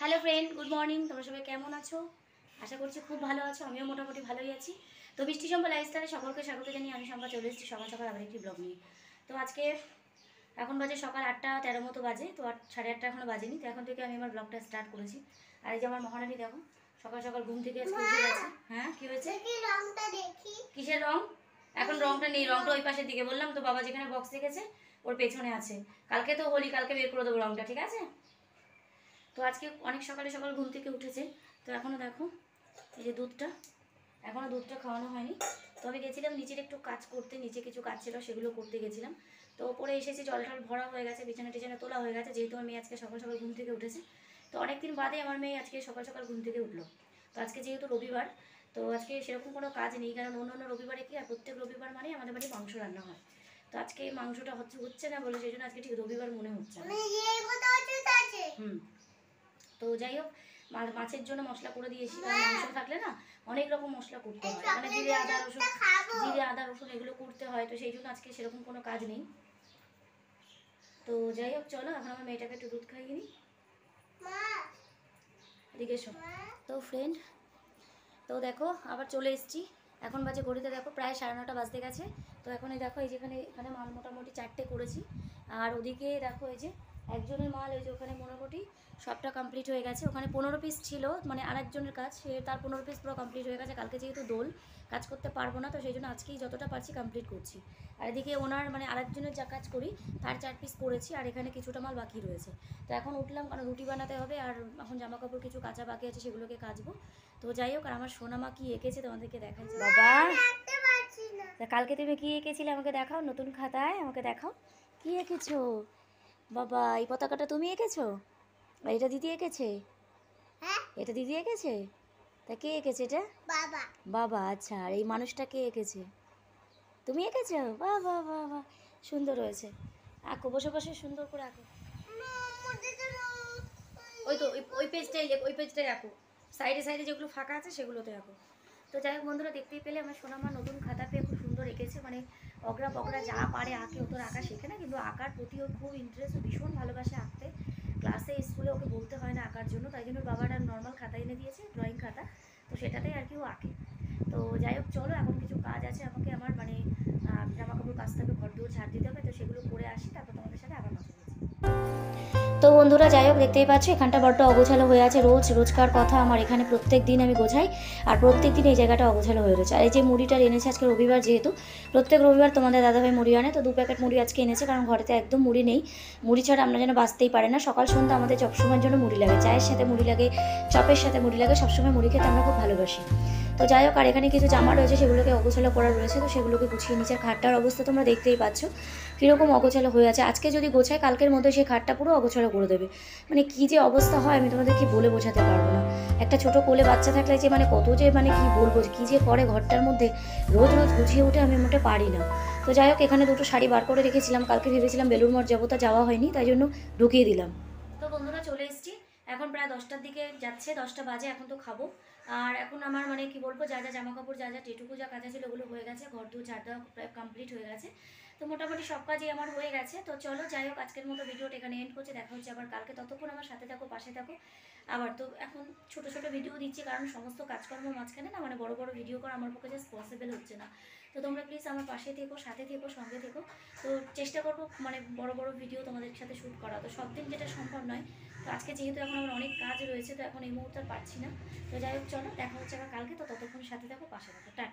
Hello friend, good morning. তোমরা সবাই কেমন আছো? আশা করছি খুব ভালো আছো। আমিও মোটামুটি ভালোই আছি। তো বৃষ্টি সম্পা লাইফস্টাইলে সকলকে স্বাগত জানিয়ে আমি সম্পা চলে এসেছি সকাল সকাল আবার একটি ব্লগ নিয়ে। তো আজকে এখন বাজে সকাল 8টা 13 মতো বাজে, তো 8 সাড়ে 8টা এখনও বাজেনি। তো এখন থেকে আমি আমার ব্লগটা স্টার্ট করেছি। আর এই যে আমার মহারানী দেখো সকাল সকাল ঘুম থেকে আজকে উঠে গেছে। হ্যাঁ কি হয়েছে? কিসের রং? এখন রংটা নেই, রংটা ওই পাশের দিকে বললাম তো, বাবা যেখানে বক্স রেখেছে ওর পেছনে আছে। কালকে তো হোলি, কালকে বের করে দেবো রংটা, ঠিক আছে? তো আজকে অনেক সকালে সকাল ঘুম থেকে উঠেছে। তো এখনও দেখো এই যে দুধটা, এখনও দুধটা খাওয়ানো হয়নি। তো আমি গেছিলাম নিচের একটু কাজ করতে, নিচে কিছু কাজ ছিল সেগুলো করতে গেছিলাম। তো ওপরে এসেছি, জল টল ভরা হয়ে গেছে, বিছানা টিছানা তোলা হয়ে গেছে, যেহেতু আমার মেয়ে আজকে সকাল সকাল ঘুম থেকে উঠেছে। তো অনেকদিন বাদে আমার মেয়ে আজকে সকাল সকাল ঘুম থেকে উঠলো। তো আজকে যেহেতু রবিবার, তো আজকে সেরকম কোনো কাজ নেই, কারণ অন্য অন্য রবিবারে কি আর প্রত্যেক রবিবার মানে আমাদের বাড়ি মাংস রান্না হয়। তো আজকে এই মাংসটা হচ্ছে না বলে সেই জন্য আজকে ঠিক রবিবার মনে হচ্ছে না। তো যাই হোক, মাছের জন্য মশলা করে দিয়েছি, কারণ মাংস থাকলে না অনেক রকম মশলা করতে হয়, মানে জিরে আদা রসুন এগুলো করতে হয়। তো সেই জন্য আজকে সেরকম কোনো কাজ নেই। তো যাই হোক, চলো এখন আমার মেয়েটাকে একটু দুধ খাইয়ে নিই। এদিকে এসো। তো ফ্রেন্ড, তো দেখো আবার চলে এসেছি। এখন বাজে ঘড়িতে দেখো প্রায় 9:30 বাজতে গেছে। তো এখন এই দেখো এই যেখানে এখানে মাল মোটামুটি 4টে করেছি। আর ওদিকে দেখো এই যে একজনের মাল ওই যে ওখানে মোটামুটি সবটা কমপ্লিট হয়ে গেছে। ওখানে 15 পিস ছিল, মানে আরেকজনের কাজ, সে তার 15 পিস পুরো কমপ্লিট হয়ে গেছে। কালকে যেহেতু দোল, কাজ করতে পারবো না, তো সেই জন্য আজকেই যতটা পারছি কমপ্লিট করছি। আর এদিকে ওনার মানে আরেকজনের যা কাজ করি তার 4 পিস করেছি, আর এখানে কিছুটা মাল বাকি রয়েছে। তো এখন উঠলাম, কারণ রুটি বানাতে হবে, আর এখন জামা কাপড় কিছু কাঁচা বাকি আছে, সেগুলোকে কাচবো। তো যাই হোক, আর আমার সোনামা কি এঁকেছে তোমাদেরকে দেখাচ্ছি। বাবা, তা কালকে তুমি কি এঁকেছিলে আমাকে দেখাও, নতুন খাতায় আমাকে দেখাও কি এঁকেছো। বাবা, এই পতাকাটা তুমি এঁকেছো? আর এটা দিদি এঁকেছে? এটা দিদি এঁকেছে? তা কে এঁকেছে এটা? বাবা। বাবা, আচ্ছা। আর এই মানুষটা কে এঁকেছে? তুমি এঁকেছো? বাহ বাহ বাহ বাহ, সুন্দর হয়েছে। আঁকো, বসে বসে সুন্দর করে আঁকো। ওই তো ওই পেজটাই, ওই পেজটাই আঁকো, সাইডে সাইডে যেগুলো ফাঁকা আছে সেগুলোতে আঁকো। তো যাই হোক বন্ধুরা, দেখতেই পেলে আমার সোনামা নতুন খাতা পেয়ে খুব সুন্দর এঁকেছে, মানে অগরা বগরা যা পারে আঁকে। ও তোর আঁকা শেখে না, কিন্তু আঁকার প্রতি ওর খুব ইন্টারেস্ট, ভীষণ ভালোবাসে আঁকতে। ক্লাসে স্কুলে ওকে বলতে হয় না আঁকার জন্য, তাই জন্য বাবাটা নর্মাল খাতা এনে দিয়েছে, ড্রয়িং খাতা। তো সেটাতেই আর কি ও আঁকে। তো যাই হোক, চলো এখন কিছু কাজ আছে আমাকে, আমার মানে জামা কাপড় কাচতে হবে, ঘর দুয়ার ঝাড় দিতে হবে। তো সেগুলো করে আসি, তারপর তোমাদের সাথে আবার কথা বলছি। তো বন্ধুরা যাই হোক, দেখতেই পাচ্ছ এখানটা বড্ড অগোছালো হয়ে আছে। রোজকার কথা আমার এখানে প্রত্যেক দিন আমি গোছাই, আর প্রত্যেক দিন এই জায়গাটা অগোছালো হয়ে রয়েছে। আর এই যে মুড়িটা এনেছে আজকে রবিবার, যেহেতু প্রত্যেক রবিবার তোমাদের দাদাভাই মুড়ি আনে, তো 2 প্যাকেট মুড়ি আজকে এনেছে, কারণ ঘরেতে একদম মুড়ি নেই। মুড়ি ছাড়া আমরা যেন বাঁচতেই পারে না। সকাল সন্ধ্যা আমাদের সবসময়ের জন্য মুড়ি লাগে, চায়ের সাথে মুড়ি লাগে, চপের সাথে মুড়ি লাগে, সবসময় মুড়ি খেতে আমরা খুব ভালোবাসি। তো যাই হোক, আর এখানে কিছু জামা রয়েছে সেগুলোকে অগোছালো করা রয়েছে, তো সেগুলোকে গুছিয়ে নিচে। খাটটার অবস্থা তোমরা দেখতেই পাচ্ছ কীরকম অগোছালো হয়ে আছে। আজকে যদি গোছায়, কালকের মধ্যে সেই খাটটা পুরো অগোছালো করে দেবে। মানে কী যে অবস্থা হয় আমি তোমাদেরকে বলে বোঝাতে পারবো না। একটা ছোটো কোলে বাচ্চা থাকলে যে মানে কত যে মানে কী বলবো, কী যে করে ঘরটার মধ্যে, রোজ রোজ গুছিয়ে উঠে আমি মোটে পারি না। তো যাই হোক, এখানে 2টো শাড়ি বার করে রেখেছিলাম, কালকে ভেবেছিলাম বেলুড় মঠ যাবো, তা যাওয়া হয়নি, তাই জন্য ঢুকিয়ে দিলাম। তো বন্ধুরা চলে এসেছি, এখন প্রায় 10টার দিকে যাচ্ছে, 10টা বাজে। এখন তো খাবো। আর এখন আমার মানে কি বলবো, যা যা জামা কাপড় যা যা টেটুকু যা কাজা ছিল ওগুলো হয়ে গেছে, ঘর দু ঝাড় দেওয়া প্রায় কমপ্লিট হয়ে গেছে। তো মোটামুটি সব কাজই আমার হয়ে গেছে। তো চলো যাই হোক, আজকের মতো ভিডিওটা এখানে এন্ড করছে। দেখা হচ্ছে আবার কালকে, ততক্ষণ আমার সাথে থাকো, পাশে থাকো। আবার তো এখন ছোট ছোট ভিডিও দিচ্ছি, কারণ সমস্ত কাজকর্মের মাঝখানে না মানে বড় বড় ভিডিও করা আমার পক্ষে জাস্ট পসিবল হচ্ছে না। তো তোমরা প্লিজ আমার পাশে থেকো, সাথে থেকো, সঙ্গে থেকো। তো চেষ্টা করবো মানে বড় বড় ভিডিও তোমাদের সাথে শ্যুট করা, তো সব দিন যেটা সম্ভব নয়। তো আজকে যেহেতু এখন আমার অনেক কাজ রয়েছে, তো এখন এই মুহূর্তে আর পারছি না। তো যাই হোক, চলো দেখা হচ্ছে আবার কালকে। তো ততক্ষণ সাথে থাকো, পাশে থাকো। টাটা।